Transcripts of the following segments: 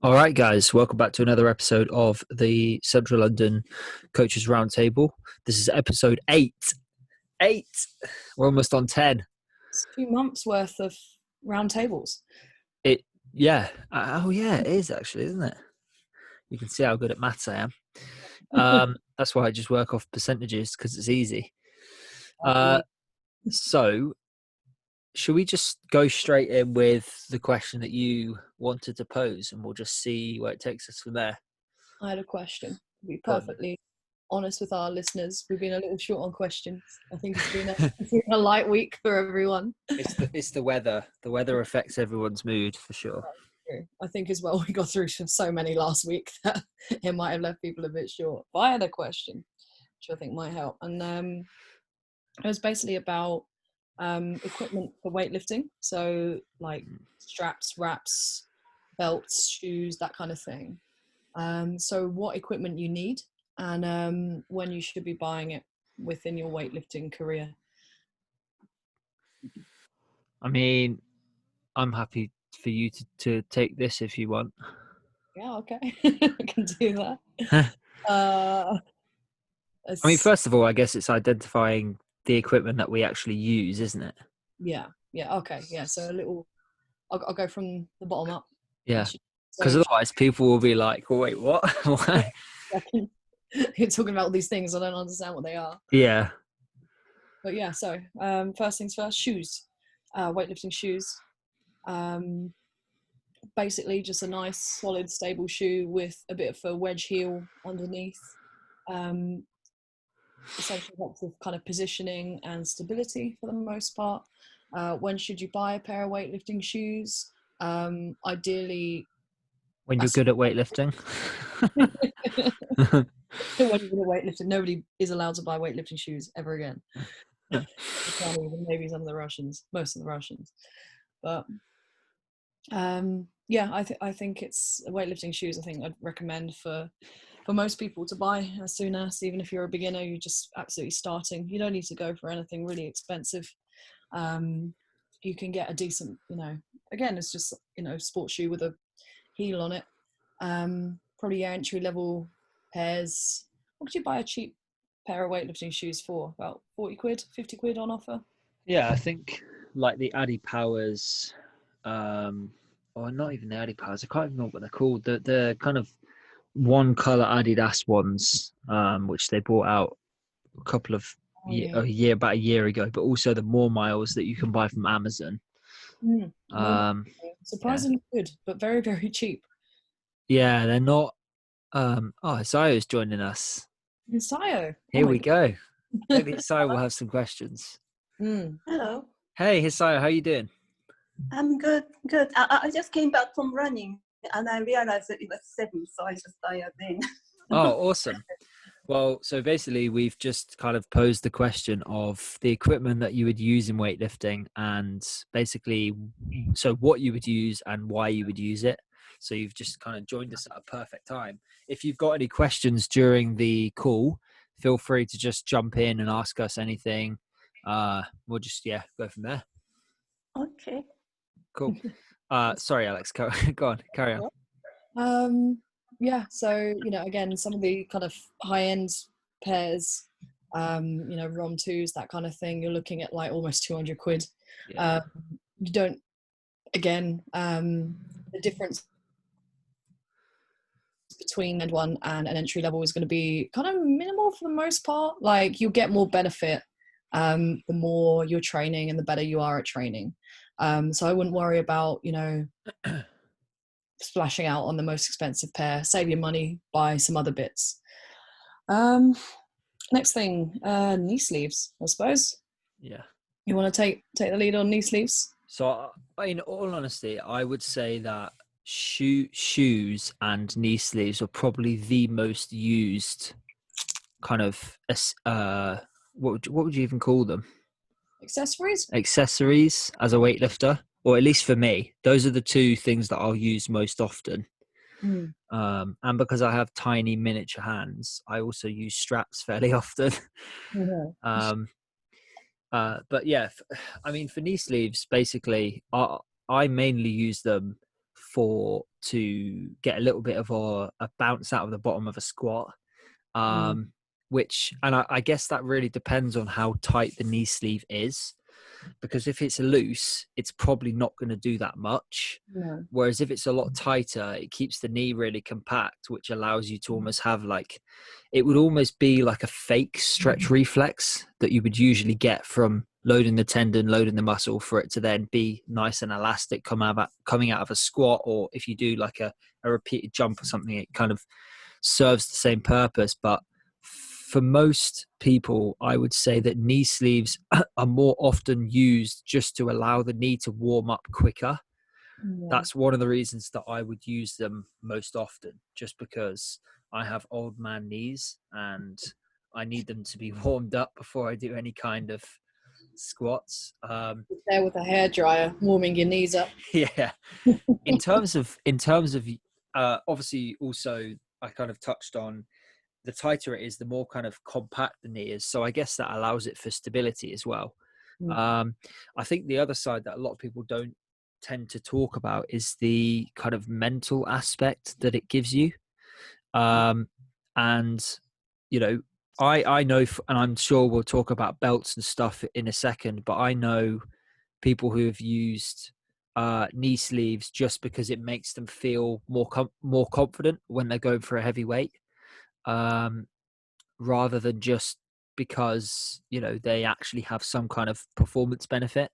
All right, guys, welcome back to another episode of the Central London Coaches Roundtable. This is episode 8. 8. We're almost on 10. It's 2 months worth of round tables. Yeah. Oh, yeah, it is actually, isn't it? You can see how good at maths I am. That's why I just work off percentages because it's easy. So, should we just go straight in with the question that you wanted to pose, and we'll just see where it takes us from there? I had a question. To be perfectly honest with our listeners, we've been a little short on questions. I think it's been a light week for everyone. It's the weather. The weather affects everyone's mood for sure. I think as well we got through so many last week that it might have left people a bit short. But I had a question, which I think might help. And it was basically about equipment for weightlifting. So like straps, wraps, belts, shoes, that kind of thing. So what equipment you need and when you should be buying it within your weightlifting career. I mean, I'm happy for you to take this if you want. Yeah, okay. I can do that. I mean, first of all, I guess it's identifying the equipment that we actually use, isn't it? Yeah, okay. Yeah, so I'll go from the bottom up. Yeah, because otherwise people will be like, oh, wait, what? Why? You're talking about all these things, I don't understand what they are. Yeah. But yeah, so first things first, shoes. Weightlifting shoes. Basically just a nice, solid, stable shoe with a bit of a wedge heel underneath. Essentially helps with kind of positioning and stability for the most part. When should you buy a pair of weightlifting shoes? Ideally, when you're good at weightlifting. When you're good at weightlifting, nobody is allowed to buy weightlifting shoes ever again. Maybe some of the Russians, most of the Russians, but yeah, I think it's weightlifting shoes. I think I'd recommend for most people to buy as soon as, even if you're a beginner, you're just absolutely starting. You don't need to go for anything really expensive. You can get a decent, again, it's just, sports shoe with a heel on it. Probably your entry level pairs. What could you buy a cheap pair of weightlifting shoes for? About 40 quid, 50 quid on offer? Yeah, I think like the Addy Powers, or not even the Addy Powers, I can't even remember what they're called. The kind of one color Adidas ones, which they brought out about a year ago, but also the more miles that you can buy from Amazon. Surprisingly good, but very, very cheap. Yeah, they're not. Isayo's joining us. Isayo. Here we go. Maybe Isayo will have some questions. Hello. Hey, Isayo, how you doing? I'm good. I just came back from running and I realized that it was 7, so I just dialed in. Oh, awesome. Well, so basically we've just kind of posed the question of the equipment that you would use in weightlifting and basically so what you would use and why you would use it. So you've just kind of joined us at a perfect time. If you've got any questions during the call, feel free to just jump in and ask us anything. We'll just, go from there. Okay. Cool. Sorry, Alex, go on, carry on. Yeah, so, again, some of the kind of high-end pairs, ROM 2s, that kind of thing, you're looking at like almost 200 quid. Yeah. You don't, again, the difference between one and an entry level is going to be kind of minimal for the most part. Like, you'll get more benefit the more you're training and the better you are at training. So I wouldn't worry about, splashing out on the most expensive pair. Save your money, buy some other bits. Next thing, knee sleeves, I suppose. Yeah. You want to take the lead on knee sleeves? So, in all honesty, I would say that shoes and knee sleeves are probably the most used kind of what would you even call them? Accessories as a weightlifter, or at least for me, those are the two things that I'll use most often. And because I have tiny miniature hands, I also use straps fairly often. But yeah, I mean, for knee sleeves, basically, I mainly use them to get a little bit of a bounce out of the bottom of a squat. Which, and I guess that really depends on how tight the knee sleeve is, because if it's loose, it's probably not going to do that much. No. Whereas if it's a lot tighter, it keeps the knee really compact, which allows you to almost have like, it would almost be like a fake stretch reflex that you would usually get from loading the tendon, loading the muscle, for it to then be nice and elastic coming out of a squat. Or if you do like a repeated jump or something, it kind of serves the same purpose. But for most people, I would say that knee sleeves are more often used just to allow the knee to warm up quicker. Yeah. That's one of the reasons that I would use them most often, just because I have old man knees and I need them to be warmed up before I do any kind of squats. There with a hairdryer, warming your knees up. Yeah. In terms of obviously also I kind of touched on, the tighter it is, the more kind of compact the knee is. So I guess that allows it for stability as well. I think the other side that a lot of people don't tend to talk about is the kind of mental aspect that it gives you. And, you know, I know, and I'm sure we'll talk about belts and stuff in a second, but I know people who have used knee sleeves just because it makes them feel more confident when they're going for a heavy weight. Rather than just because, you know, they actually have some kind of performance benefit.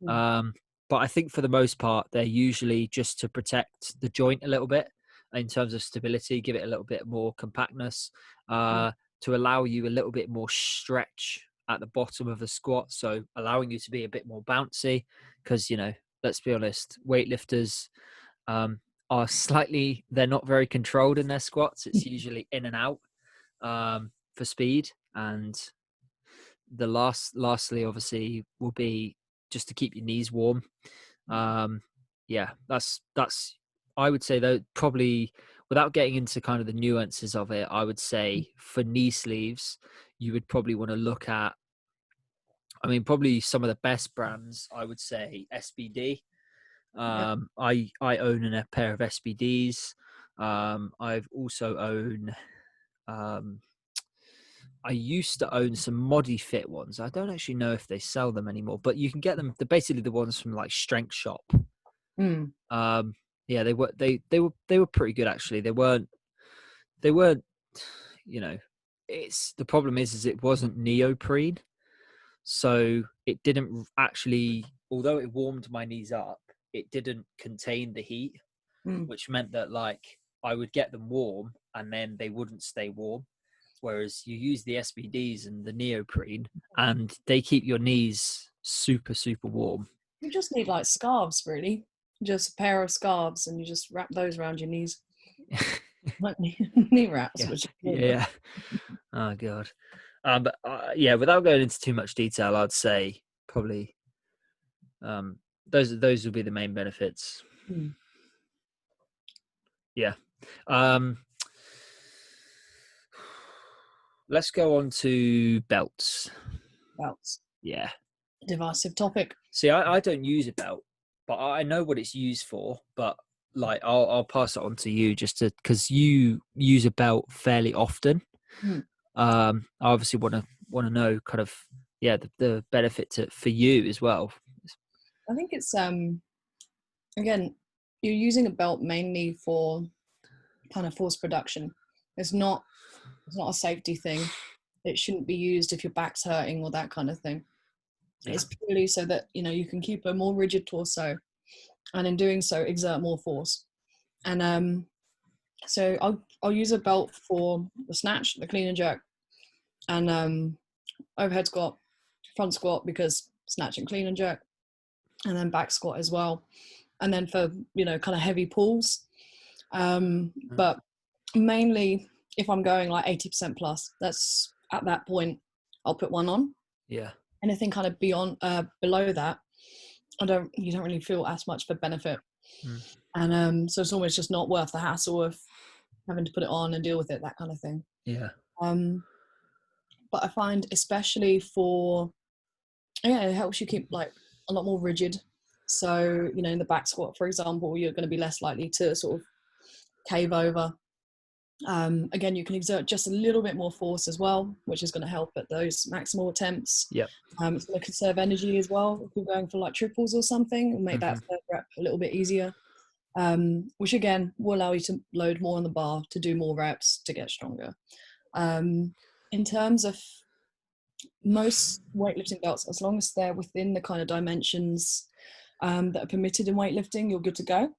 But I think for the most part, they're usually just to protect the joint a little bit in terms of stability, give it a little bit more compactness, to allow you a little bit more stretch at the bottom of the squat. So allowing you to be a bit more bouncy, because, you know, let's be honest, weightlifters are slightly, they're not very controlled in their squats. It's usually in and out for speed. And the lastly obviously will be just to keep your knees warm. Yeah, that's I would say, though, probably without getting into kind of the nuances of it, I would say for knee sleeves you would probably want to look at, I mean, probably some of the best brands, I would say SBD. I own a pair of SBDs. I've also own I used to own some ModiFit ones. I don't actually know if they sell them anymore, but you can get them. They're basically the ones from like Strength Shop. Yeah, they were pretty good actually. They weren't, you know, it's, the problem is it wasn't neoprene, so it didn't actually, although it warmed my knees up, it didn't contain the heat, which meant that like I would get them warm and then they wouldn't stay warm. Whereas you use the SBDs and the neoprene and they keep your knees super, super warm. You just need like scarves, really. Just a pair of scarves and you just wrap those around your knees. Like knee wraps. Yeah. Which Yeah. Oh, God. But yeah, without going into too much detail, I'd say probably those would be the main benefits. Yeah. Let's go on to belts. Belts. Yeah. Divisive topic. See, I don't use a belt, but I know what it's used for. But like, I'll pass it on to you just to, because you use a belt fairly often. I obviously want to know kind of, yeah, the benefit for you as well. I think it's again, you're using a belt mainly for kind of force production. It's not a safety thing. It shouldn't be used if your back's hurting or that kind of thing. Yeah. It's purely so that, you know, you can keep a more rigid torso, and in doing so exert more force. And so I'll use a belt for the snatch, the clean and jerk, and overhead squat, front squat, because snatch and clean and jerk, and then back squat as well, and then for, you know, kind of heavy pulls, but mainly if I'm going like 80% plus, that's at that point I'll put one on. Yeah. Anything kind of beyond below that, you don't really feel as much of a benefit. And so it's almost just not worth the hassle of having to put it on and deal with it, that kind of thing. Yeah. But I find especially for, it helps you keep like a lot more rigid So, you know, in the back squat, for example, you're going to be less likely to sort of cave over. Again, you can exert just a little bit more force as well, which is going to help at those maximal attempts. Yep. It's going to conserve energy as well. If you're going for like triples or something, it'll make that third rep a little bit easier, which again will allow you to load more on the bar, to do more reps, to get stronger. In terms of most weightlifting belts, as long as they're within the kind of dimensions that are permitted in weightlifting, you're good to go.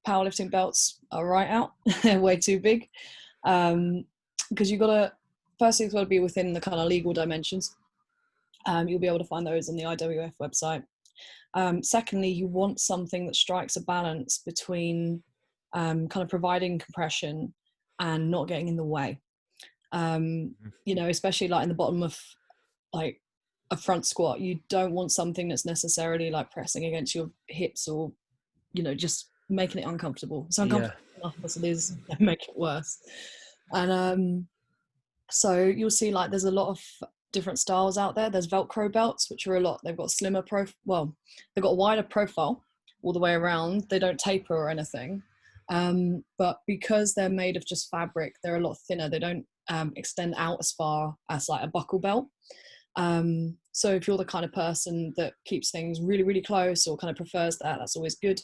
Powerlifting belts are right out. They're way too big, because you've got to, firstly, it's got to be within the kind of legal dimensions. You'll be able to find those on the IWF website. Secondly, you want something that strikes a balance between kind of providing compression and not getting in the way. You know, especially like in the bottom of like a front squat, you don't want something that's necessarily like pressing against your hips or, you know, just making it uncomfortable. It's uncomfortable enough as it is, don't make it worse. And so you'll see like there's a lot of different styles out there. There's Velcro belts, which are they've got slimmer they've got a wider profile all the way around. They don't taper or anything. But because they're made of just fabric, they're a lot thinner. They don't extend out as far as like a buckle belt. So if you're the kind of person that keeps things really, really close or kind of prefers that, that's always good.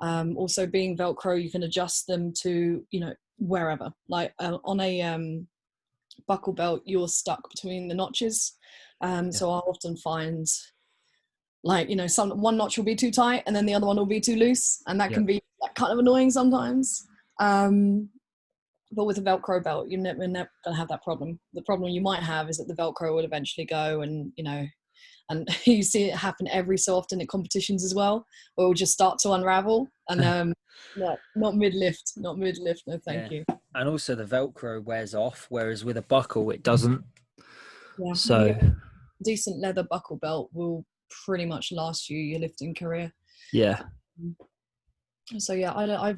Also being Velcro, you can adjust them to, you know, wherever. Like on a buckle belt, you're stuck between the notches. So I often find like, you know, one notch will be too tight and then the other one will be too loose, and that can be like, kind of annoying sometimes. But with a Velcro belt, you're never going to have that problem. The problem you might have is that the Velcro will eventually go, and, you know, and you see it happen every so often at competitions as well, where it will just start to unravel. And not mid-lift, no thank you. And also the Velcro wears off, whereas with a buckle, it doesn't. Yeah. So decent leather buckle belt will pretty much last you your lifting career. Yeah. So yeah, I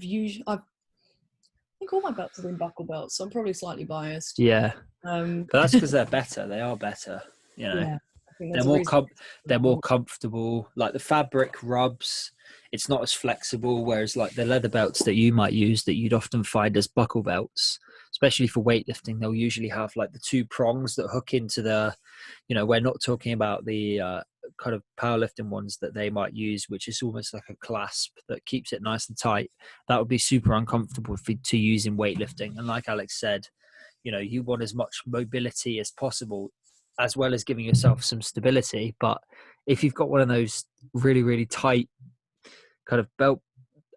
think all my belts have been buckle belts, so I'm probably slightly biased. Yeah. But that's because they're better. They are better. You know, yeah, they're more comfortable. Like the fabric rubs, it's not as flexible. Whereas like the leather belts that you might use, that you'd often find as buckle belts, especially for weightlifting, they'll usually have like the two prongs that hook into the, you know, we're not talking about the kind of powerlifting ones that they might use, which is almost like a clasp that keeps it nice and tight. That would be super uncomfortable to use in weightlifting. And like Alex said, you know, you want as much mobility as possible, as well as giving yourself some stability. But if you've got one of those really, really tight kind of belt,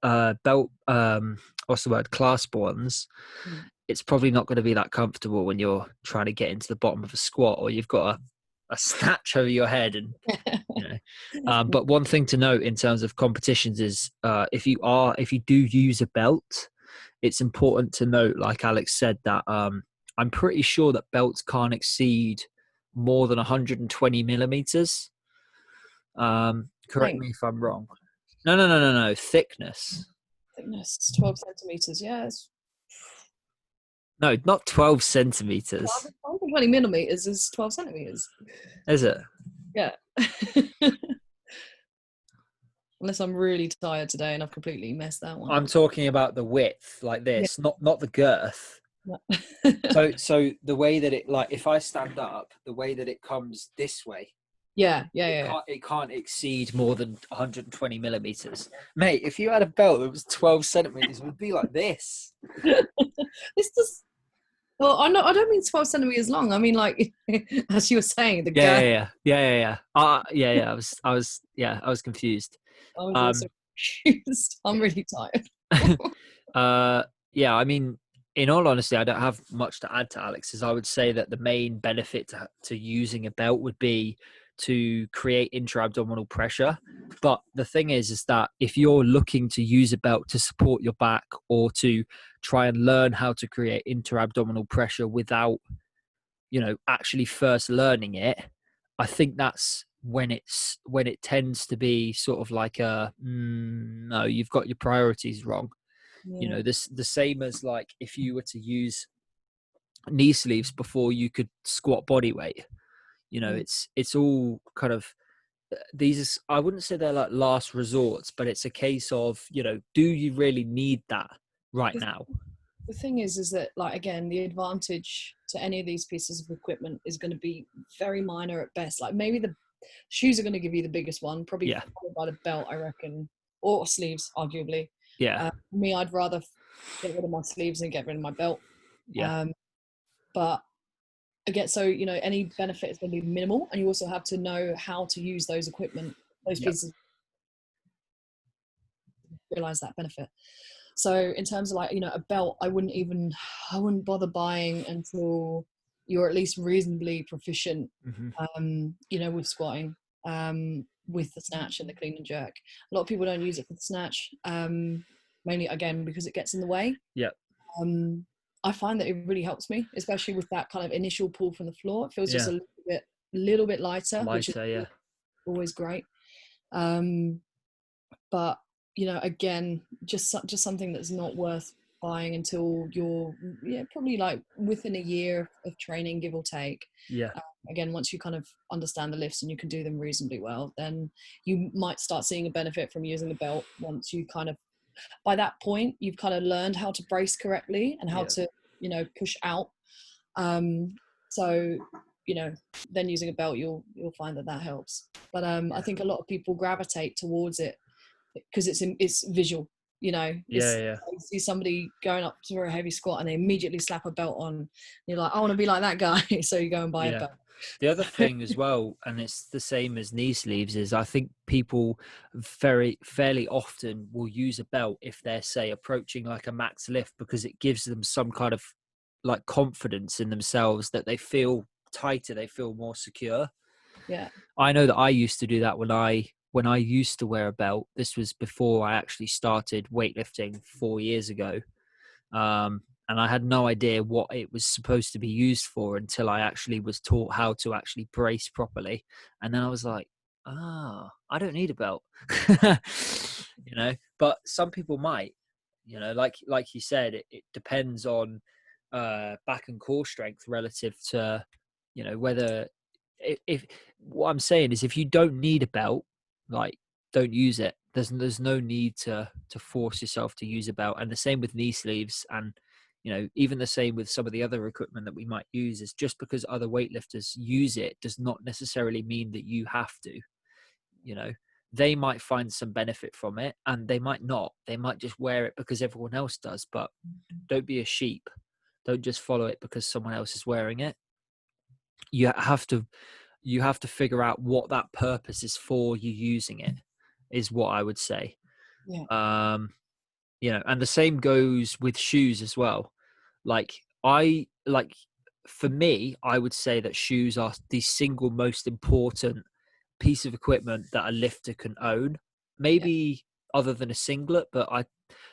what's the word, clasp ones, it's probably not going to be that comfortable when you're trying to get into the bottom of a squat, or you've got a snatch over your head. And you know, but one thing to note in terms of competitions is if you do use a belt, it's important to note, like Alex said, that I'm pretty sure that belts can't exceed more than 120 millimeters. Correct me if I'm wrong. No. Thickness. 12 centimeters. Yes. No, not 12 centimeters. 120 millimeters is 12 centimeters. Is it? Yeah. Unless I'm really tired today and I've completely messed that one. I'm talking about the width, like this, not the girth. So the way that it, like, if I stand up, the way that it comes this way. It can't exceed more than 120 millimeters. Mate, if you had a belt that was 12 centimeters, it would be like this. This does. Well, I don't mean 12 centimeters long. I mean, like, as you were saying, the girth. Yeah. I was confused. I was also confused. I'm really tired. Yeah, I mean, in all honesty, I don't have much to add to Alex's. I would say that the main benefit to using a belt would be to create intra-abdominal pressure. But the thing is that if you're looking to use a belt to support your back, or to try and learn how to create intra-abdominal pressure without, you know, actually first learning it, I think that's when it tends to be sort of like no, you've got your priorities wrong. You know, the same as like if you were to use knee sleeves before you could squat body weight, you know, it's all kind of these I wouldn't say they're like last resorts, but it's a case of, you know, do you really need that right now? The thing is that, like, again, the advantage to any of these pieces of equipment is going to be very minor at best. Like, maybe the shoes are going to give you the biggest one, probably Yeah. followed by the belt, I reckon, or sleeves, arguably. Yeah. Me, I'd rather get rid of my sleeves than get rid of my belt. Yeah. But again, so, you know, any benefit is going to be minimal, and you also have to know how to use those equipment, those Yep. pieces, realize that benefit. So in terms of, like, you know, a belt, I wouldn't bother buying until you're at least reasonably proficient, you know, with squatting, with the snatch and the clean and jerk. A lot of people don't use it for the snatch, mainly again because it gets in the way. Yep. I find that it really helps me, especially with that kind of initial pull from the floor. It feels just Yeah. a little bit lighter, which is Yeah. always great. But, you know, again, just something that's not worth buying until you're probably like within a year of training, give or take. Yeah. Again, once you kind of understand the lifts and you can do them reasonably well, then you might start seeing a benefit from using the belt. Once you kind of, by that point, you've kind of learned how to brace correctly and how to, you know, push out. So, you know, then using a belt, you'll find that helps. But I think a lot of people gravitate towards it because it's visual, you know. You see somebody going up to a heavy squat and they immediately slap a belt on. And you're like, I want to be like that guy. So you go and buy a belt. The other thing as well, and it's the same as knee sleeves, is I think people fairly often will use a belt if they're, say, approaching like a max lift, because it gives them some kind of like confidence in themselves, that they feel tighter, they feel more secure. Yeah. I know that I used to do that when I used to wear a belt. This was before I actually started weightlifting 4 years ago. And I had no idea what it was supposed to be used for until I actually was taught how to actually brace properly. And then I was like, I don't need a belt, you know, but some people might, you know, like you said, it depends on back and core strength relative to, you know, whether if what I'm saying is, if you don't need a belt, like, don't use it. There's no need to force yourself to use a belt. And the same with knee sleeves, and, you know, even the same with some of the other equipment that we might use. Is just because other weightlifters use it does not necessarily mean that you have to. You know, they might find some benefit from it, and they might not. They might just wear it because everyone else does. But don't be a sheep. Don't just follow it because someone else is wearing it. You have to figure out what that purpose is for you using it, is what I would say. Yeah. You know, and the same goes with shoes as well. For me, I would say that shoes are the single most important piece of equipment that a lifter can own. Maybe other than a singlet, but I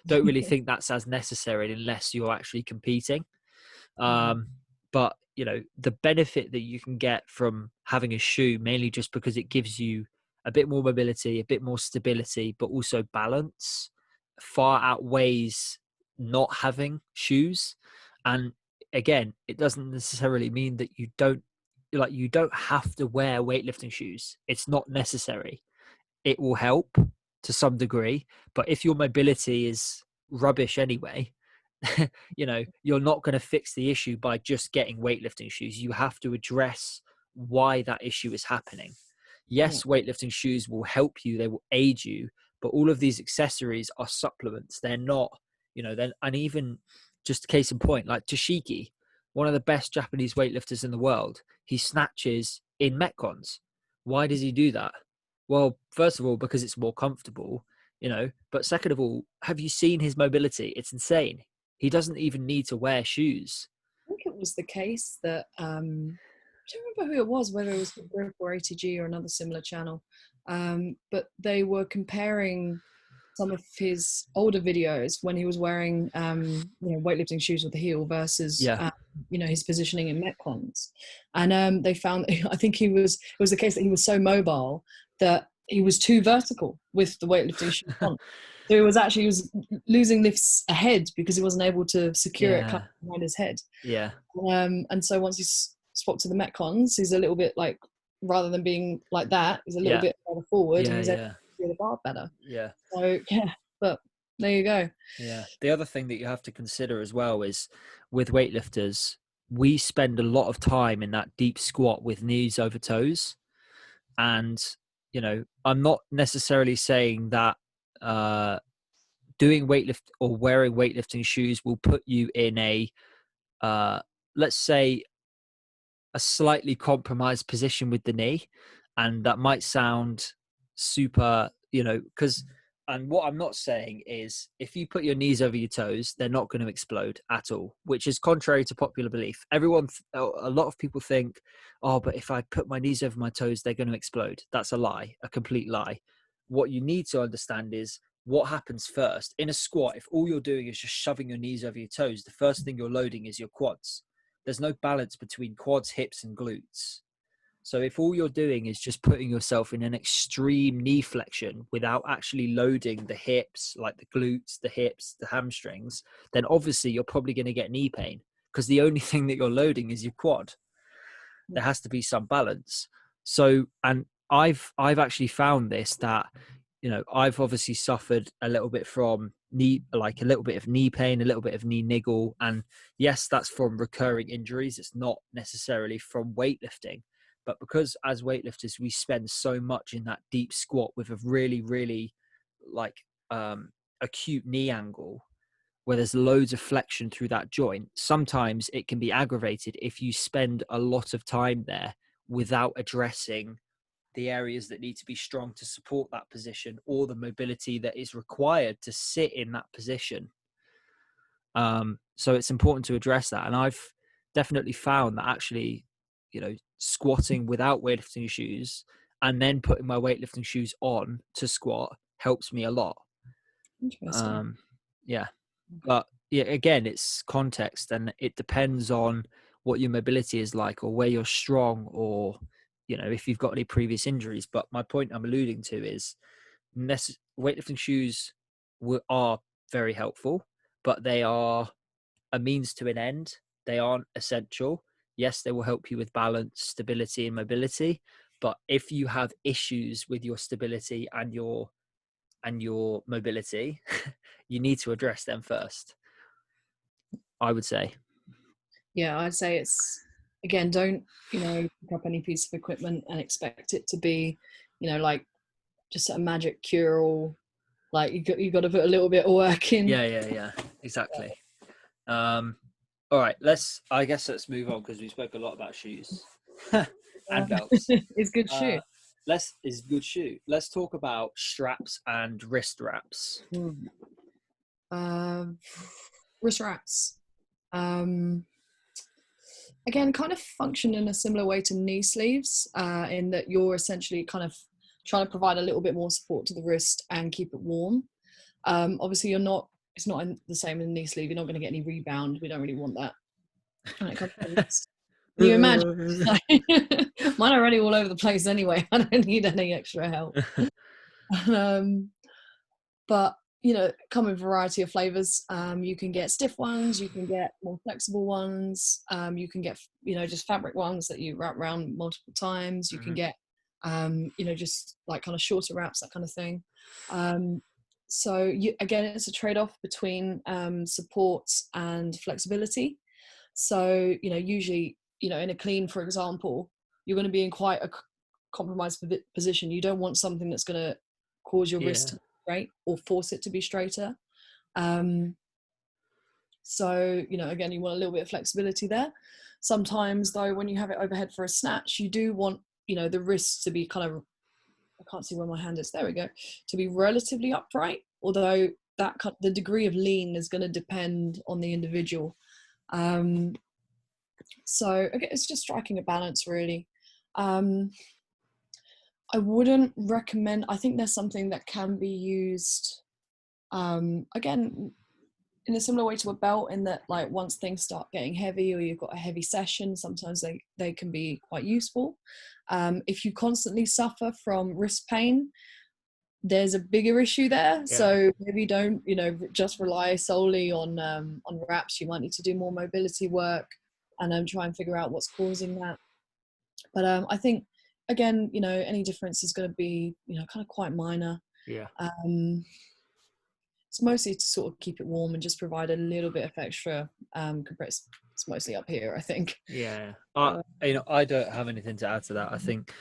don't really think that's as necessary unless you're actually competing. But, you know, the benefit that you can get from having a shoe, mainly just because it gives you a bit more mobility, a bit more stability, but also balance, far outweighs not having shoes. And again, it doesn't necessarily mean that you don't have to wear weightlifting shoes. It's not necessary. It will help to some degree, but if your mobility is rubbish anyway, you know, you're not going to fix the issue by just getting weightlifting shoes. You have to address why that issue is happening. Yes, weightlifting shoes will help you, they will aid you, but all of these accessories are supplements. They're not, you know, and even just case in point, like Toshiki, one of the best Japanese weightlifters in the world, he snatches in Metcons. Why does he do that? Well, first of all, because it's more comfortable, you know, but second of all, have you seen his mobility? It's insane. He doesn't even need to wear shoes. I think it was the case that I don't remember who it was, whether it was Grip or ATG or another similar channel, but they were comparing some of his older videos when he was wearing you know, weightlifting shoes with the heel versus you know, his positioning in Metcons, and they found, I think it was the case that he was so mobile that he was too vertical with the weightlifting shoes on. So he was losing lifts ahead because he wasn't able to secure it kind of around his head. Yeah. And so once he swapped to the Metcons, he's a little bit like, rather than being like that, he's a little bit more further forward and Yeah, he's able yeah, to do the bar better. yeah, So yeah, but there you go. yeah. The other thing that you have to consider as well is with weightlifters, we spend a lot of time in that deep squat with knees over toes. And, I'm not necessarily saying that doing weightlift or wearing weightlifting shoes will put you in a, let's say, a slightly compromised position with the knee. And that might sound super, because, and what I'm not saying is if you put your knees over your toes, they're not going to explode at all, which is contrary to popular belief. A lot of people think, oh, but if I put my knees over my toes, they're going to explode. That's a lie, a complete lie. What you need to understand is what happens first. In a squat, if all you're doing is just shoving your knees over your toes, the first thing you're loading is your quads. There's no balance between quads, hips, and glutes. So if all you're doing is just putting yourself in an extreme knee flexion without actually loading the hips, like the glutes, the hips, the hamstrings, then obviously you're probably going to get knee pain because the only thing that you're loading is your quad. There has to be some balance. So, and I've actually found this that, I've obviously suffered a little bit from a little bit of knee pain, a little bit of knee niggle. And yes, that's from recurring injuries. It's not necessarily from weightlifting, but because as weightlifters, we spend so much in that deep squat with a really, really acute knee angle where there's loads of flexion through that joint. Sometimes it can be aggravated if you spend a lot of time there without addressing the areas that need to be strong to support that position or the mobility that is required to sit in that position. So it's important to address that. And I've definitely found that actually, squatting without weightlifting shoes and then putting my weightlifting shoes on to squat helps me a lot. Interesting. Yeah. But yeah, again, it's context and it depends on what your mobility is like or where you're strong or, if you've got any previous injuries. But my point I'm alluding to is weightlifting shoes are very helpful, but they are a means to an end. They aren't essential. Yes, they will help you with balance, stability, and mobility. But if you have issues with your stability and your mobility, you need to address them first, I would say. Yeah, I'd say it's, again, don't, pick up any piece of equipment and expect it to be, like just a magic cure all. Like you got to put a little bit of work in. Yeah, exactly. All right, let's move on because we spoke a lot about shoes and belts. It's good shoe. Let's talk about straps and wrist wraps. Wrist wraps. Again, kind of function in a similar way to knee sleeves, in that you're essentially kind of trying to provide a little bit more support to the wrist and keep it warm. Obviously, it's not the same in knee sleeve. You're not going to get any rebound. We don't really want that. When it comes to the wrist. Can you imagine? Mine are already all over the place anyway. I don't need any extra help. But come in a variety of flavors. You can get stiff ones, you can get more flexible ones, you can get just fabric ones that you wrap around multiple times. You can get just like kind of shorter wraps, that kind of thing. So again, it's a trade-off between support and flexibility. So usually in a clean, for example, you're going to be in quite a compromised position. You don't want something that's going to cause your wrist to be straight or force it to be straighter. So again, you want a little bit of flexibility there. Sometimes though, when you have it overhead for a snatch, you do want the wrist to be kind of, I can't see where my hand is, there we go, to be relatively upright, although the degree of lean is going to depend on the individual. So again, it's just striking a balance, really. I wouldn't recommend, I think there's something that can be used, again, in a similar way to a belt, in that like once things start getting heavy or you've got a heavy session, sometimes they can be quite useful. If you constantly suffer from wrist pain, there's a bigger issue there. Yeah. So maybe don't, just rely solely on wraps. You might need to do more mobility work and try and figure out what's causing that. But I think again, you know, any difference is going to be, you know, kind of quite minor. Yeah. It's mostly to sort of keep it warm and just provide a little bit of extra compress. It's mostly up here, I think. Yeah. I don't have anything to add to that. I think,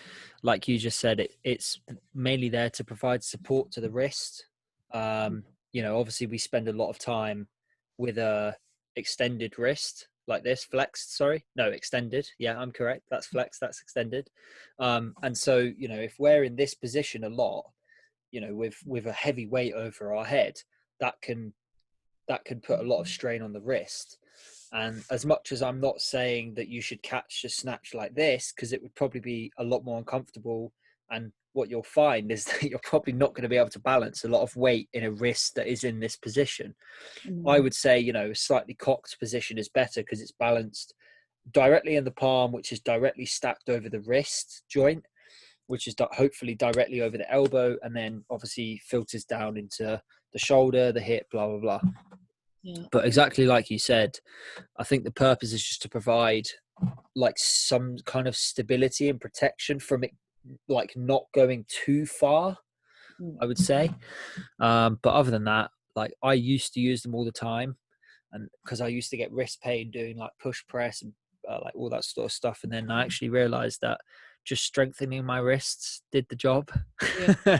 like you just said, it's mainly there to provide support to the wrist. You know, obviously we spend a lot of time with a extended wrist like this, flexed, sorry. No, extended. Yeah, I'm correct. That's flexed, that's extended. And so, you know, if we're in this position a lot, you know, with a heavy weight over our head, that can put a lot of strain on the wrist. And as much as I'm not saying that you should catch a snatch like this, because it would probably be a lot more uncomfortable, and what you'll find is that you're probably not going to be able to balance a lot of weight in a wrist that is in this position. I would say, you know, a slightly cocked position is better because it's balanced directly in the palm, which is directly stacked over the wrist joint, which is hopefully directly over the elbow, and then obviously filters down into the shoulder, the hip, blah, blah, blah. Yeah. But exactly like you said, I think the purpose is just to provide like some kind of stability and protection from it, like not going too far, I would say. But other than that, like I used to use them all the time, and because I used to get wrist pain doing like push press and like all that sort of stuff. And then I actually realized that just strengthening my wrists did the job. Yeah.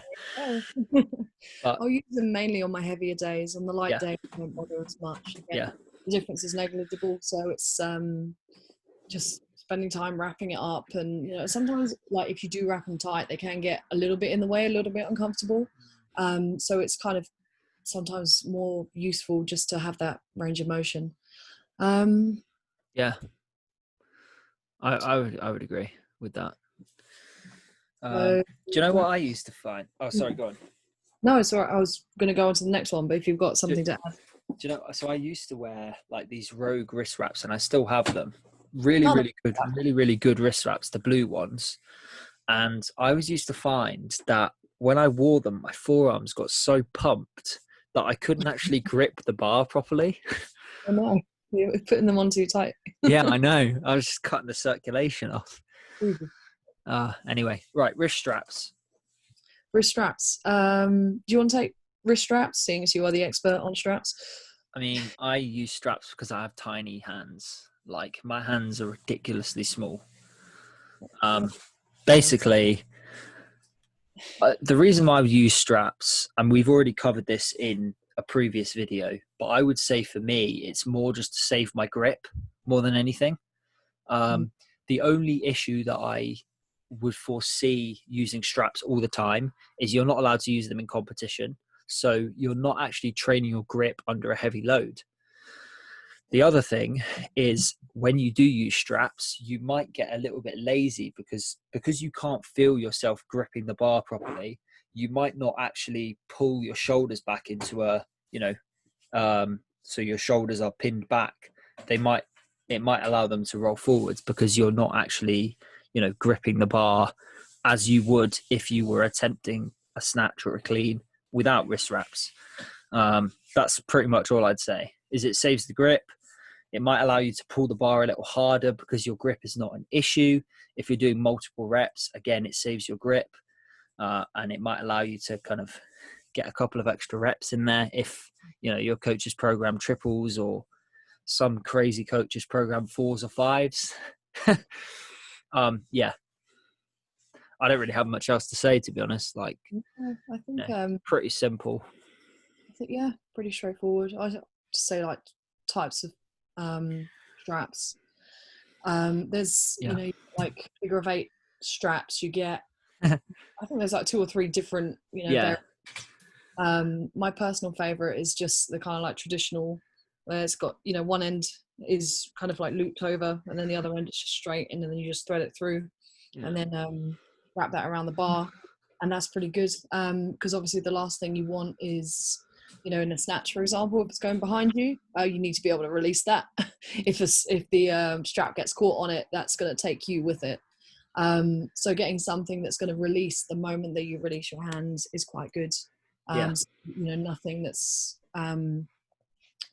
But I'll use them mainly on my heavier days. On the light Yeah. days, I don't bother as much. Again, yeah, the difference is negligible, so it's just spending time wrapping it up. And you know, sometimes like if you do wrap them tight, they can get a little bit in the way, a little bit uncomfortable. So it's kind of sometimes more useful just to have that range of motion. yeah, I would agree with that. So, Do you know what I used to find? Oh, sorry, go on. no, it's all right. I was going to go on to the next one, but if you've got something to add. Do you know? So I used to wear like these Rogue wrist wraps, and I still have them. Really good wrist wraps, the blue ones. And I was used to find that when I wore them, my forearms got so pumped that I couldn't actually grip the bar properly. Oh no, you're putting them on too tight. Yeah, I know. I was just cutting the circulation off. Anyway, right, wrist straps. Wrist straps. Do you want to take wrist straps, seeing as you are the expert on straps? I mean, I use straps because I have tiny hands. Like, my hands are ridiculously small. Basically, the reason why I use straps, and we've already covered this in a previous video, but I would say for me, it's more just to save my grip more than anything. The only issue that I would foresee using straps all the time is you're not allowed to use them in competition. So you're not actually training your grip under a heavy load. The other thing is when you do use straps, you might get a little bit lazy because you can't feel yourself gripping the bar properly. You might not actually pull your shoulders back into a, you know, so your shoulders are pinned back. It might allow them to roll forwards because you're not actually, you know, gripping the bar as you would if you were attempting a snatch or a clean without wrist wraps. That's pretty much all I'd say. Is it saves the grip. It might allow you to pull the bar a little harder because your grip is not an issue. If you're doing multiple reps, again, it saves your grip. And it might allow you to kind of get a couple of extra reps in there if, you know, your coaches program triples or some crazy coaches program 4s or 5s. Yeah. I don't really have much else to say, to be honest. Like, I think pretty simple. I think pretty straightforward. I just say like types of straps. There's you know, like figure of 8 straps. You get I think there's like 2 or 3 different, you know, my personal favorite is just the kind of like traditional where it's got, you know, one end is kind of like looped over and then the other end is just straight, and then you just thread it through and then wrap that around the bar, and that's pretty good because obviously the last thing you want is, you know, in a snatch, for example, if it's going behind you, you need to be able to release that. if the strap gets caught on it, that's going to take you with it. So getting something that's going to release the moment that you release your hands is quite good. So, you know, nothing that's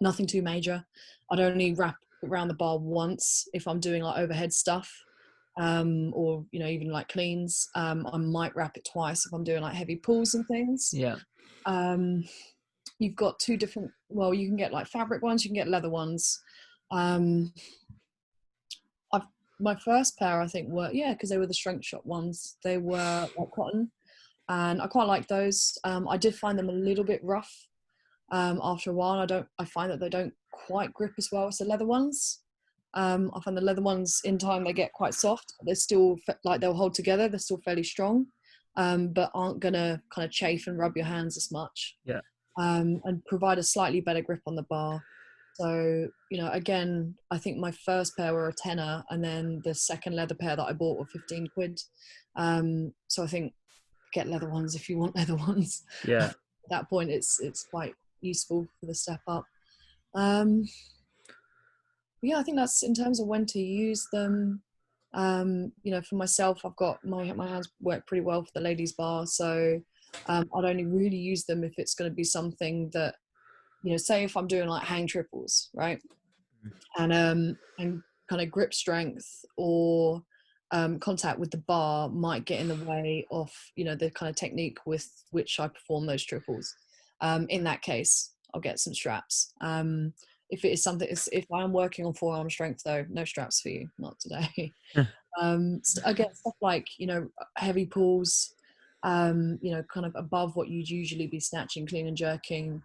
nothing too major. I'd only wrap around the bar once if I'm doing like overhead stuff. or even like cleans. I might wrap it twice if I'm doing like heavy pulls and things. Yeah. You've got two different, well, you can get like fabric ones, you can get leather ones. My first pair, I think, were, because they were the strength shop ones. They were like cotton, and I quite like those. I did find them a little bit rough after a while. I find that they don't quite grip as well as the leather ones. I find the leather ones in time, they get quite soft. They're still like, they'll hold together. They're still fairly strong, but aren't gonna kind of chafe and rub your hands as much. Yeah. And provide a slightly better grip on the bar. So, again, I think my first pair were a tenner, and then the second leather pair that I bought were 15 quid. So I think get leather ones if you want leather ones. Yeah. At that point, it's quite useful for the step up. I think that's in terms of when to use them. For myself, I've got my hands work pretty well for the ladies bar, so I'd only really use them if it's going to be something that, say if I'm doing like hang triples, right? And kind of grip strength or contact with the bar might get in the way of, the kind of technique with which I perform those triples. In that case, I'll get some straps. If it is something, if I'm working on forearm strength though, no straps for you, not today. Again, stuff like, heavy pulls, kind of above what you'd usually be snatching, clean and jerking.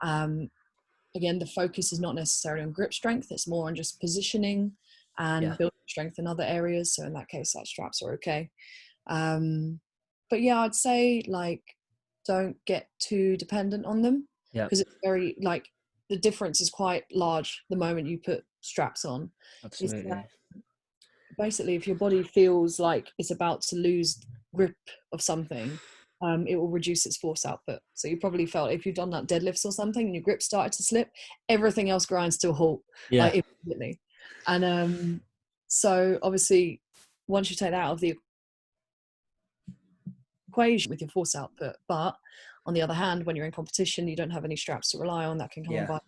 Again, the focus is not necessarily on grip strength, it's more on just positioning and building strength in other areas. So in that case, that straps are okay. But I'd say like, don't get too dependent on them, because it's very like, the difference is quite large the moment you put straps on. Absolutely. Basically, if your body feels like it's about to lose grip of something, it will reduce its force output. So you probably felt, if you've done that deadlifts or something and your grip started to slip, everything else grinds to a halt, like immediately. And so obviously, once you take that out of the equation with your force output, but on the other hand, when you're in competition, you don't have any straps to rely on, that can come by.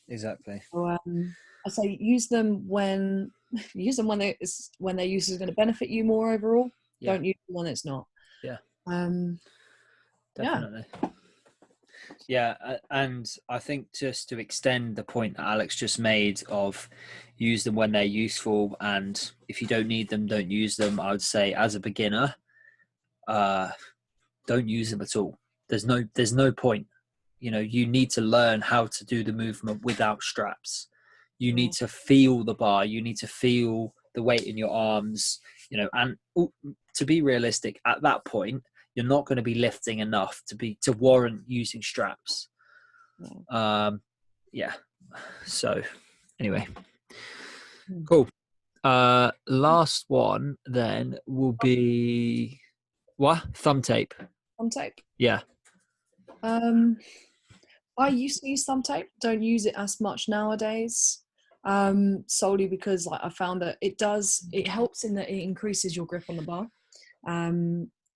Exactly. So I say use them when their use is going to benefit you more overall. Don't use them when it's not. Definitely. And I think just to extend the point that Alex just made of use them when they're useful, and if you don't need them, don't use them. I would say as a beginner, don't use them at all. There's no point. You need to learn how to do the movement without straps. You need to feel the bar. You need to feel the weight in your arms, and to be realistic, at that point, you're not going to be lifting enough to warrant using straps. So anyway, cool. Last one then will be what? Thumb tape. Thumb tape. Yeah. I used to use thumb tape. Don't use it as much nowadays. Solely because I found that it helps in that it increases your grip on the bar.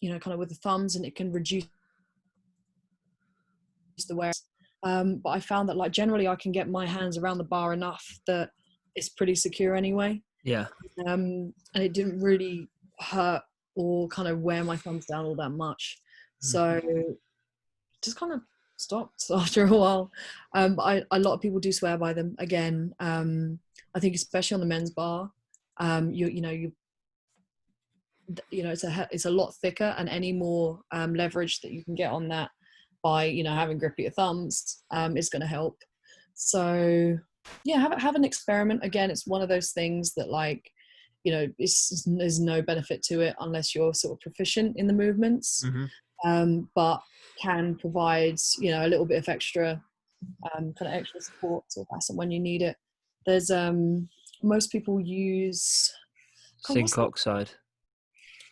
Kind of with the thumbs, and it can reduce the wear. But I found that like generally I can get my hands around the bar enough that it's pretty secure anyway. Yeah. And it didn't really hurt or kind of wear my thumbs down all that much. So just kind of stopped after a while. A lot of people do swear by them. Again, I think especially on the men's bar, it's a lot thicker, and any more leverage that you can get on that by having grippier thumbs is going to help. So have an experiment. Again, it's one of those things that there's no benefit to it unless you're sort of proficient in the movements, but can provide a little bit of extra kind of extra support to pass it when you need it. There's most people use zinc oxide.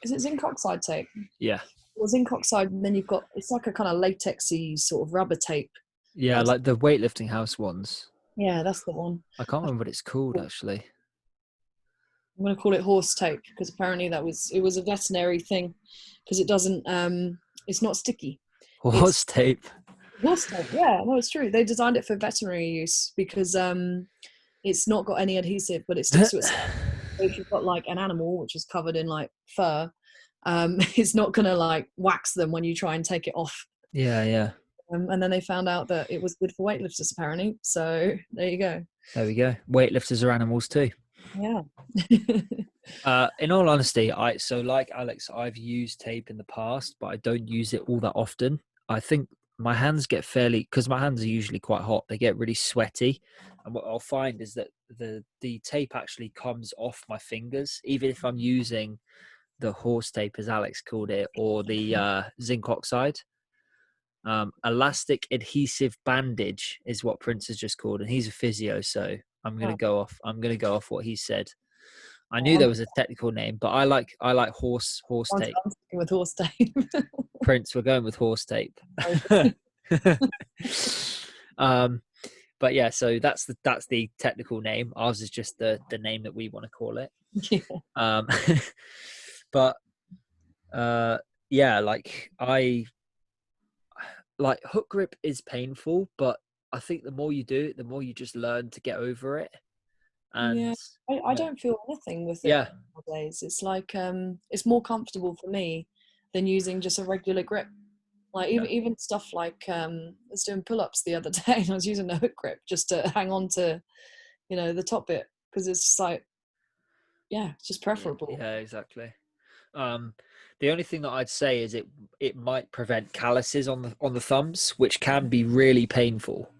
Is it zinc oxide tape? Yeah. Well, zinc oxide, and then it's like a kind of latexy sort of rubber tape. Yeah, like the weightlifting house ones. Yeah, that's the one. I can't remember what it's called actually. I'm going to call it horse tape because apparently it was a veterinary thing, because it doesn't it's not sticky. Horse tape. Horse tape, yeah, no, it's true. They designed it for veterinary use because it's not got any adhesive, but it sticks to its if you've got like an animal which is covered in like fur, it's not gonna like wax them when you try and take it off. Yeah. And then they found out that it was good for weightlifters apparently. So there you go. There we go. Weightlifters are animals too. Yeah. In all honesty, so like Alex, I've used tape in the past, but I don't use it all that often. I think my hands get because my hands are usually quite hot. They get really sweaty, and what I'll find is that the tape actually comes off my fingers, even if I'm using the horse tape, as Alex called it, or the zinc oxide. Elastic adhesive bandage is what Prince has just called, and he's a physio, so I'm gonna go off what he said. I knew there was a technical name, but I like horse tape. I'm sticking with horse tape. Prince, we're going with horse tape. But yeah, so that's the technical name. Ours is just the name that we want to call it. Yeah. But yeah, like hook grip is painful, but I think the more you do it, the more you just learn to get over it. And yeah, I don't feel anything with it nowadays. It's like it's more comfortable for me than using just a regular grip. Like even stuff like I was doing pull-ups the other day and I was using a hook grip just to hang on to, the top bit, because it's just like, it's just preferable. Yeah, exactly. The only thing that I'd say is it might prevent calluses on the thumbs, which can be really painful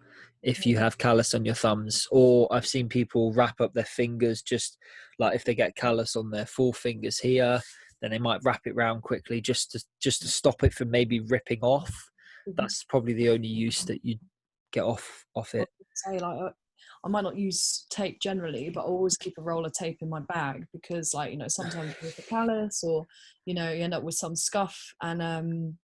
if you have callus on your thumbs. Or I've seen people wrap up their fingers, just like if they get callus on their forefingers here, then they might wrap it round quickly just to stop it from maybe ripping off. That's probably the only use that you get off it. Say like I might not use tape generally, but I always keep a roll of tape in my bag because, like, sometimes with a callus or, you end up with some scuff, and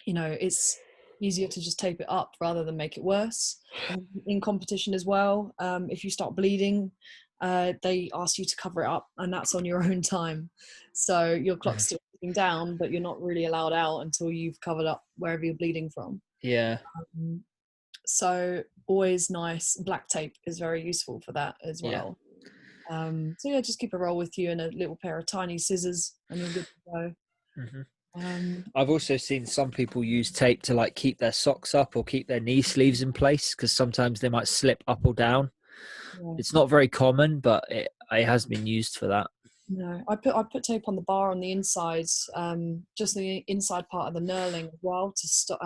it's easier to just tape it up rather than make it worse. And in competition as well, if you start bleeding, they ask you to cover it up, and that's on your own time. So your clock's still ticking down, but you're not really allowed out until you've covered up wherever you're bleeding from. Yeah. So always nice. Black tape is very useful for that as well. So yeah, just keep a roll with you and a little pair of tiny scissors and you're good to go. I've also seen some people use tape to like keep their socks up or keep their knee sleeves in place, because sometimes they might slip up or down. It's not very common, but it has been used for that. No, I put tape on the bar on the inside, just the inside part of the knurling as well, to stop,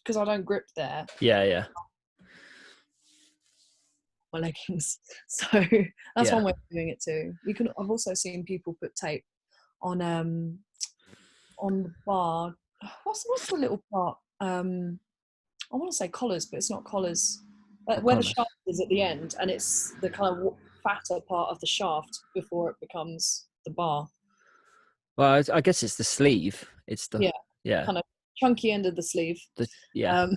because I don't grip there. Yeah. My leggings, so that's one way of doing it too. I've also seen people put tape on the bar. What's the little part? I want to say collars, but it's not collars. Where the shaft is at the end, and it's the kind of fatter part of the shaft before it becomes the bar. Well, I guess it's the sleeve. It's the kind of chunky end of the sleeve. I've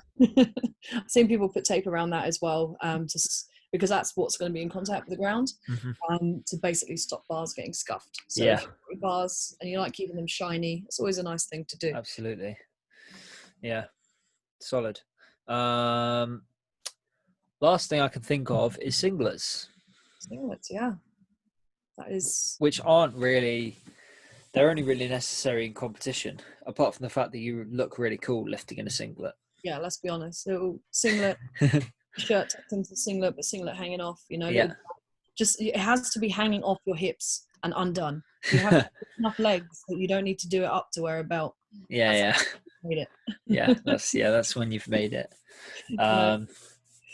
seen people put tape around that as well, because that's what's going to be in contact with the ground, to basically stop bars getting scuffed. So if you put bars and you like keeping them shiny, it's always a nice thing to do. Absolutely. Yeah. Solid. Last thing I can think of is singlets. Singlets, yeah. That is... Which aren't really... They're only really necessary in competition, apart from the fact that you look really cool lifting in a singlet. Yeah, let's be honest. Little singlet, shirt tucked into the singlet, but singlet hanging off, just it has to be hanging off your hips and undone. You have enough legs that you don't need to do it up to wear a belt. Yeah. Made it. That's when you've made it.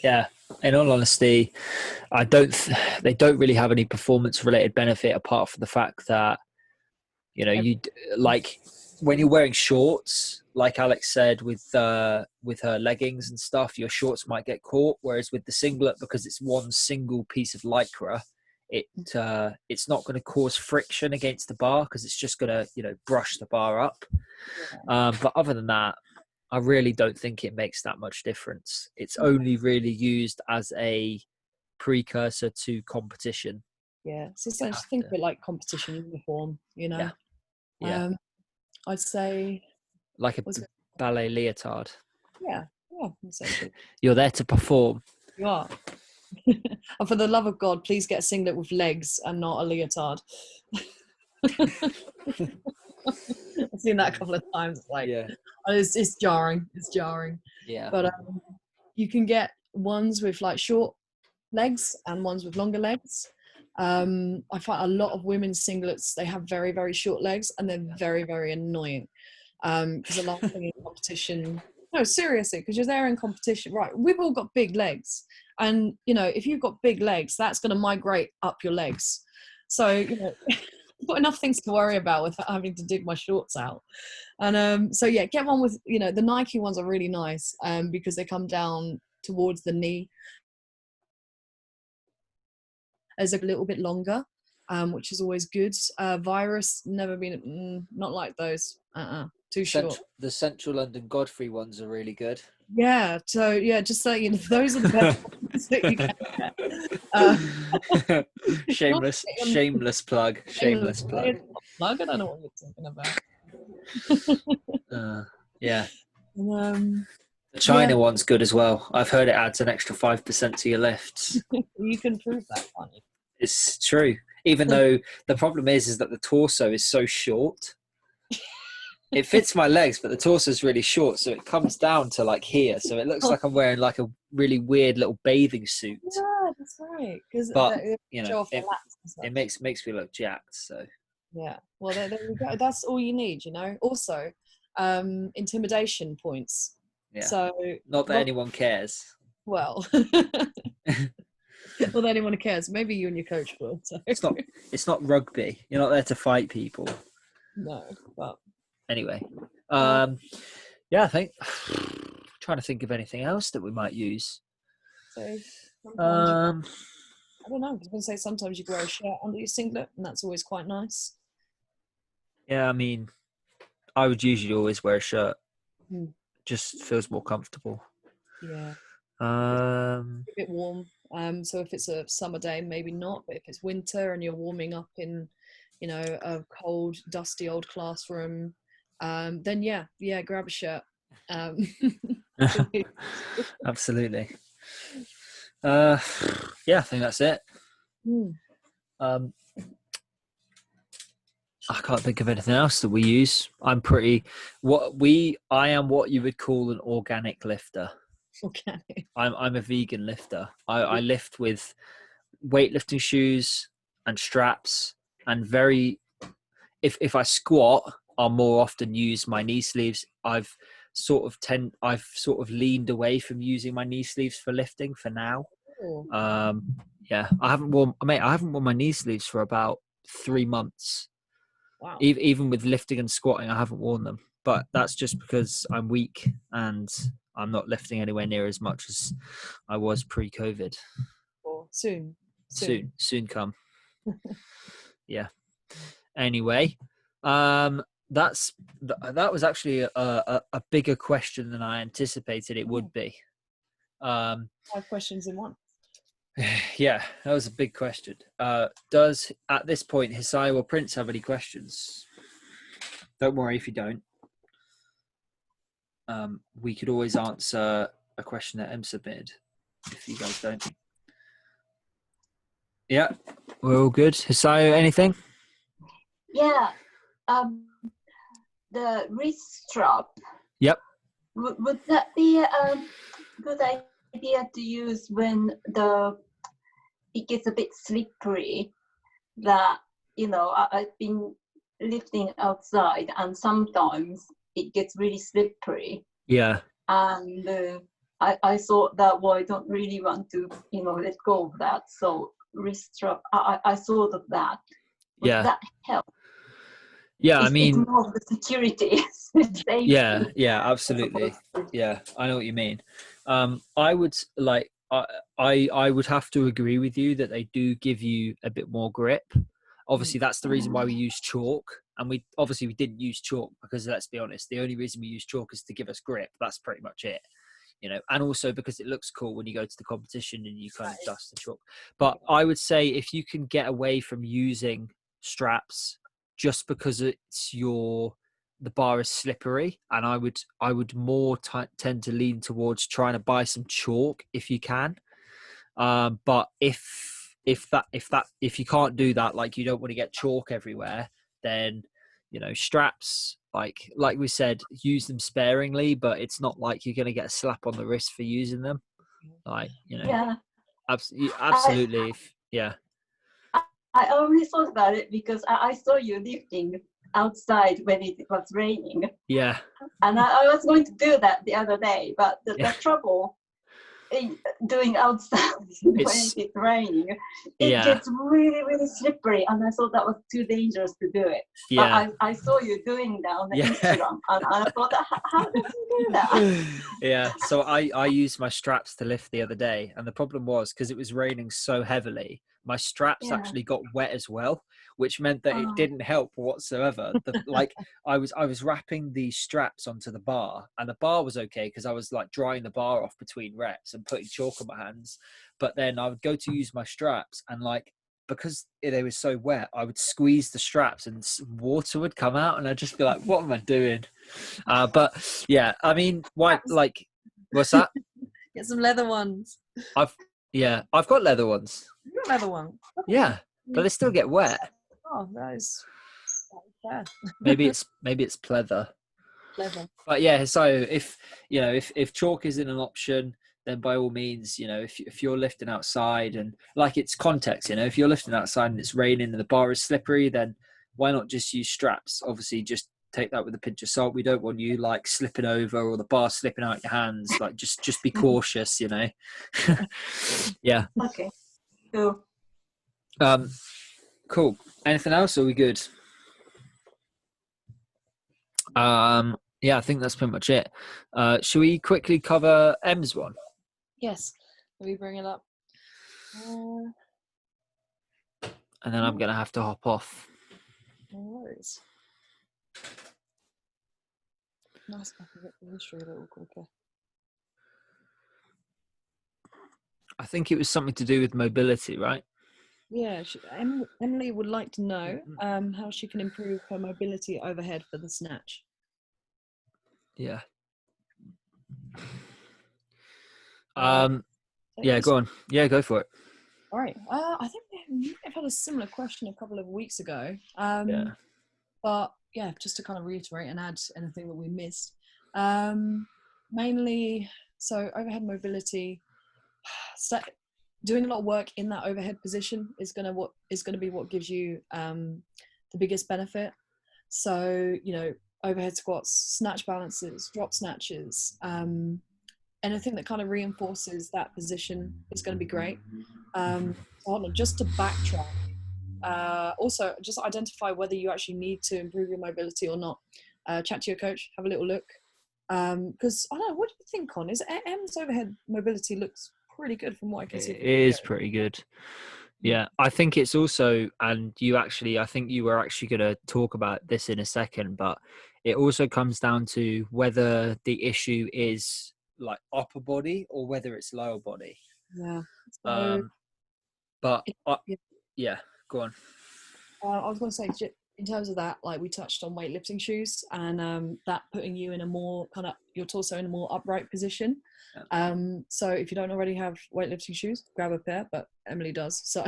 Yeah, in all honesty, they don't really have any performance related benefit apart from the fact that, you like when you're wearing shorts, like Alex said, with her leggings and stuff, your shorts might get caught. Whereas with the singlet, because it's one single piece of lycra, it's not going to cause friction against the bar, because it's just going to brush the bar up. But other than that, I really don't think it makes that much difference. It's only really used as a precursor to competition. Yeah, so think of it like competition uniform, Yeah. I'd say like a ballet leotard. Yeah, essentially. You're there to perform. You are. And for the love of God, please get a singlet with legs and not a leotard. I've seen that a couple of times. It's like, Yeah. it's jarring. It's jarring. Yeah. But you can get ones with like short legs and ones with longer legs. I find a lot of women's singlets, they have very, very short legs, and they're very, very annoying. Because the last thing in competition, no, seriously, because you're there in competition, right? We've all got big legs, and you know, if you've got big legs, that's going to migrate up your legs. So you know, I've got enough things to worry about without having to dig my shorts out. And so yeah, get one with, you know, the Nike ones are really nice because they come down towards the knee as a little bit longer, which is always good. Virus, never been, not like those. Too short. The Central London Godfrey ones are really good. Yeah, so yeah, just so you know, those are the best ones that you can get. Shameless plug. Shameless plug. I don't know what you're talking about. Yeah. The China one's good as well. I've heard it adds an extra 5% to your lifts. You can prove that, can't you? It's true. Even though the problem is that the torso is so short. It fits my legs, but the torso is really short, so it comes down to like here. So it looks like I'm wearing like a really weird little bathing suit. Yeah, that's right. But you know, it makes me look jacked. So yeah, well, there we go. That's all you need, you know. Also, intimidation points. Yeah. So not that anyone cares. Well, not that anyone cares. Maybe you and your coach will. So. It's not rugby. You're not there to fight people. No, but anyway, yeah, I think trying to think of anything else that we might use. So I don't know. I was going to say sometimes you wear a shirt under your singlet, and that's always quite nice. Yeah, I mean, I would usually always wear a shirt. Just feels more comfortable. Yeah. A bit warm. So if it's a summer day, maybe not. But if it's winter and you're warming up in, you know, a cold, dusty old classroom, then yeah, grab a shirt. Absolutely. Yeah, I think that's it. I can't think of anything else that we use. I am what you would call an organic lifter. Organic. I'm a vegan lifter. I lift with weightlifting shoes and straps, and if I squat, I'll more often use my knee sleeves. I've sort of leaned away from using my knee sleeves for lifting for now. Yeah, I haven't worn my knee sleeves for about 3 months. Wow. Even with lifting and squatting, I haven't worn them, but that's just because I'm weak and I'm not lifting anywhere near as much as I was pre-COVID. Or soon come. Yeah. Anyway, that was actually a bigger question than I anticipated it would be. 5 questions in one. Yeah, that was a big question. Does at this point Hisai or Prince have any questions? Don't worry if you don't. We could always answer a question that Em submitted if you guys don't. Yeah, we're all good. Hisai, anything? Yeah, the wrist strap. Yep. Would that be a good idea to use when it gets a bit slippery? That, you know, I've been lifting outside and sometimes it gets really slippery. Yeah. And I thought that, well, I don't really want to, you know, let go of that. So wrist strap, I thought of that. Would that help? Yeah, I mean, it's more of the security. Yeah, absolutely. Yeah, I know what you mean. I would I would have to agree with you that they do give you a bit more grip. Obviously, that's the reason why we use chalk, and we didn't use chalk because, let's be honest, the only reason we use chalk is to give us grip. That's pretty much it, you know. And also because it looks cool when you go to the competition and you kind of dust the chalk. But I would say if you can get away from using straps just because the bar is slippery, and I would more tend to lean towards trying to buy some chalk if you can. But if you can't do that, like you don't want to get chalk everywhere, then straps, like we said, use them sparingly, but it's not like you're going to get a slap on the wrist for using them. Yeah. I, Absolutely. Yeah. I only thought about it because I saw you lifting outside when it was raining. Yeah. And I was going to do that the other day, but the trouble in doing outside when it's raining, it gets really, really slippery. And I thought that was too dangerous to do it. Yeah. But I saw you doing that on the Instagram, and I thought, how did you do that? Yeah. So I used my straps to lift the other day, and the problem was because it was raining so heavily, my straps actually got wet as well, which meant that it didn't help whatsoever. I was wrapping the straps onto the bar, and the bar was okay because I was like drying the bar off between reps and putting chalk on my hands. But then I would go to use my straps, and because they were so wet, I would squeeze the straps and water would come out, and I'd just be like, what am I doing? But yeah, I mean, what's that? Get some leather ones. I've got leather ones. You got leather ones? Yeah, but they still get wet. Oh, that is fair. Maybe it's pleather. Leather. But yeah, so if chalk isn't an option, then by all means, if you're lifting outside and it's context, if you're lifting outside and it's raining and the bar is slippery, then why not just use straps? Obviously, just take that with a pinch of salt. We don't want you slipping over or the bar slipping out your hands. Just be cautious, Yeah. Okay. Cool. Cool. Anything else? Or are we good? Yeah, I think that's pretty much it. Should we quickly cover M's one? Yes. Let me bring it up. And then I'm going to have to hop off. No worries. Nice. I can get the history a little quicker. I think it was something to do with mobility, right? Yeah. Emily would like to know how she can improve her mobility overhead for the snatch. Yeah. Yeah, go on. Yeah, go for it. All right. I think I've had a similar question a couple of weeks ago. But yeah, just to kind of reiterate and add anything that we missed. Mainly, so overhead mobility, doing a lot of work in that overhead position is going to be what gives you the biggest benefit. So, overhead squats, snatch balances, drop snatches, anything that kind of reinforces that position is going to be great. Just to backtrack, also just identify whether you actually need to improve your mobility or not. Chat to your coach, have a little look. Because I don't know, what do you think, Con? Is M's overhead mobility looks pretty good from what I can see. It is pretty good. Yeah, I think it's also, and I think you were actually going to talk about this in a second, but it also comes down to whether the issue is upper body or whether it's lower body. Yeah. Yeah, go on. I was going to say, in terms of that, we touched on weightlifting shoes and that putting you in a more your torso in a more upright position. Yeah. So if you don't already have weightlifting shoes, grab a pair, but Emily does. So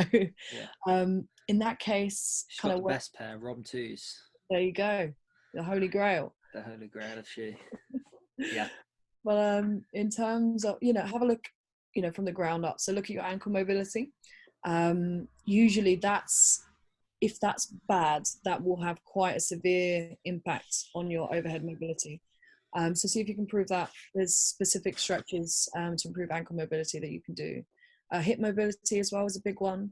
in that case, she's got the best pair, ROM 2s. There you go. The holy grail. The holy grail of shoe. Yeah. Well, in terms of, have a look, from the ground up. So look at your ankle mobility. Usually if that's bad, that will have quite a severe impact on your overhead mobility. So see if you can improve that. There's specific stretches to improve ankle mobility that you can do. Hip mobility as well is a big one.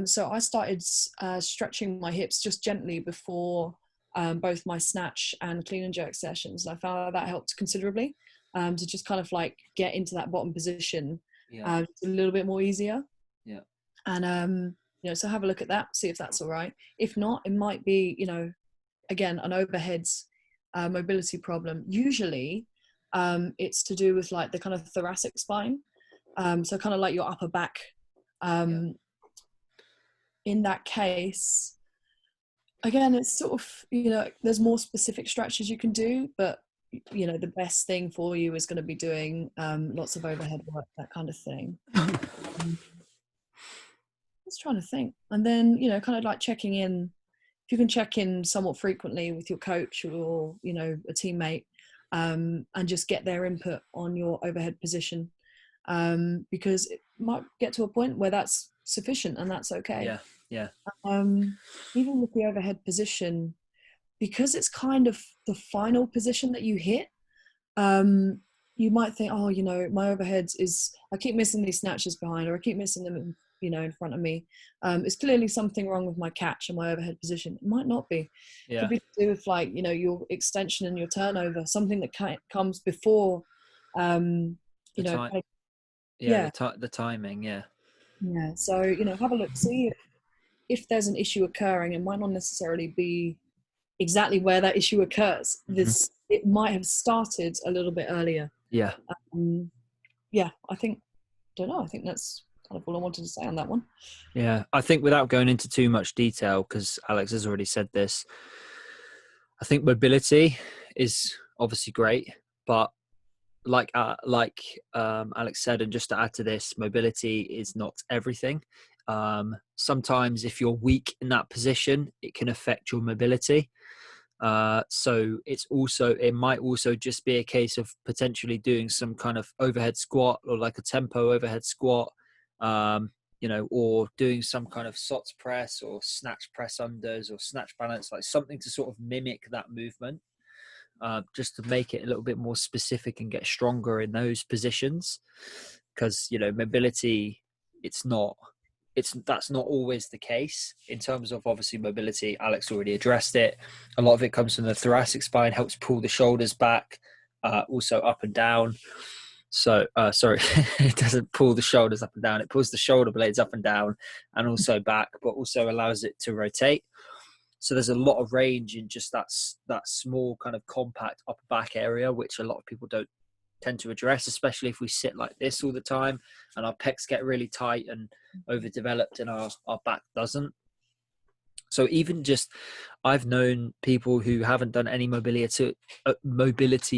So I started stretching my hips just gently before both my snatch and clean and jerk sessions. And I found that helped considerably to just kind of get into that bottom position a little bit more easier. Yeah. And so have a look at that, see if that's all right. If not, it might be, again, an overheads mobility problem. Usually it's to do with the kind of thoracic spine. So kind of your upper back. In that case, again, it's sort of, there's more specific stretches you can do, but the best thing for you is going to be doing lots of overhead work, that kind of thing. Just trying to think. And then, you know, kind of like checking in, if you can check in somewhat frequently with your coach or, you know, a teammate, and just get their input on your overhead position, because it might get to a point where that's sufficient and that's okay. Yeah. Even with the overhead position, because it's kind of the final position that you hit, you might think, oh, you know, my overheads is, I keep missing these snatches behind, or I keep missing them, you know, in front of me. It's clearly something wrong with my catch and my overhead position. It might not be. It could be to do with, like, you know, your extension and your turnover, something that comes before, you know, the timing. Yeah. So, you know, have a look, see if there's an issue occurring. It might not necessarily be exactly where that issue occurs. It might have started a little bit earlier. Yeah. I think that's kind of all I wanted to say on that one. Yeah, I think without going into too much detail, because Alex has already said this, I think mobility is obviously great, but like Alex said, and just to add to this, mobility is not everything. Sometimes if you're weak in that position, it can affect your mobility. So it might also just be a case of potentially doing some kind of overhead squat, or like a tempo overhead squat, you know, or doing some kind of SOTS press or snatch press unders or snatch balance, like something to sort of mimic that movement, just to make it a little bit more specific and get stronger in those positions. Because, you know, mobility, that's not always the case in terms of, obviously, mobility. Alex already addressed it. A lot of it comes from the thoracic spine, helps pull the shoulders back, also up and down. So, sorry, it doesn't pull the shoulders up and down. It pulls the shoulder blades up and down and also back, but also allows it to rotate. So there's a lot of range in just that small kind of compact upper back area, which a lot of people don't tend to address, especially if we sit like this all the time and our pecs get really tight and overdeveloped and our back doesn't. So even just, I've known people who haven't done any mobility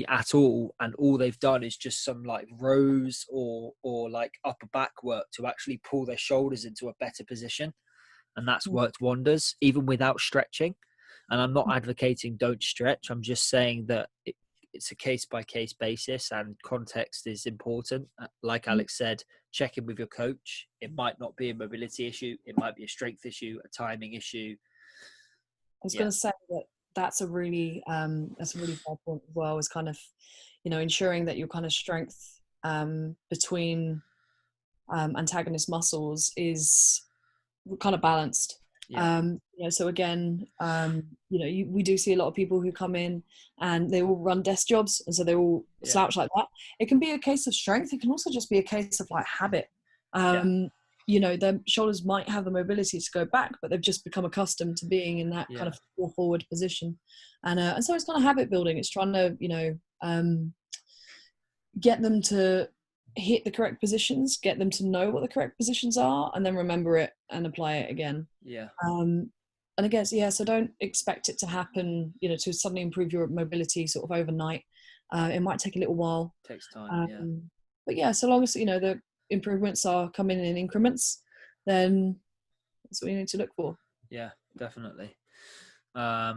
at all, and all they've done is just some like rows or like upper back work to actually pull their shoulders into a better position, and that's worked wonders even without stretching. And I'm not advocating don't stretch. I'm just saying that it's a case-by-case basis, and context is important. Like Alex said, check in with your coach. It might not be a mobility issue. It might be a strength issue, a timing issue. I was going to say that that's a really fair point as well, is kind of, you know, ensuring that your kind of strength between antagonist muscles is kind of balanced. You know, so again, you know, we do see a lot of people who come in and they all run desk jobs, and so they all slouch like that. It can be a case of strength. It can also just be a case of like habit. You know, their shoulders might have the mobility to go back, but they've just become accustomed to being in that kind of forward position, and so it's kind of habit building. It's trying to, you know, get them to hit the correct positions, get them to know what the correct positions are, and then remember it and apply it again. And I guess, so don't expect it to happen, you know, to suddenly improve your mobility sort of overnight. It might take a little while. Takes time. But so long as, you know, the improvements are coming in increments, then that's what you need to look for. Yeah, definitely. I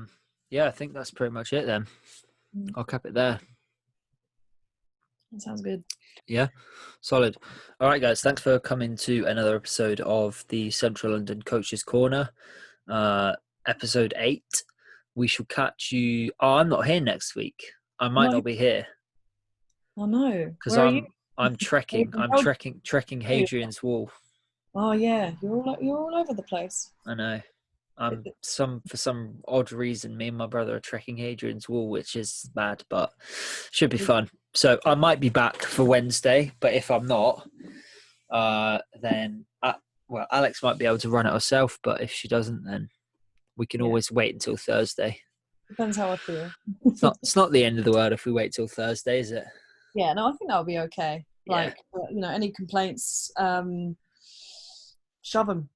think that's pretty much it then. I'll cap it there. That sounds good. Yeah, solid. All right, guys, thanks for coming to another episode of the Central London Coaches Corner, episode 8. We shall catch you. Oh, I'm not here next week. I might not be here. Oh no, because I'm trekking. I'm trekking Hadrian's Wall. Oh yeah, you're all over the place. I know. For some odd reason, me and my brother are trekking Hadrian's Wall, which is bad, but should be fun. So I might be back for Wednesday, but if I'm not, then Alex might be able to run it herself. But if she doesn't, then we can always wait until Thursday. Depends how I feel. It's not the end of the world if we wait till Thursday, is it? Yeah, no, I think that'll be okay. Like, you know, any complaints, shove them.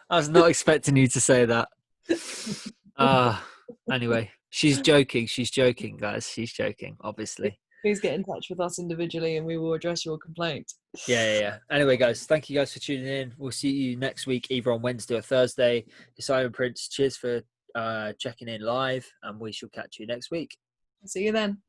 I was not expecting you to say that. Anyway, She's joking. She's joking, guys. She's joking, obviously. Please get in touch with us individually and we will address your complaint. Yeah. Anyway, guys, thank you guys for tuning in. We'll see you next week, either on Wednesday or Thursday. Simon Prince, cheers for checking in live, and we shall catch you next week. See you then.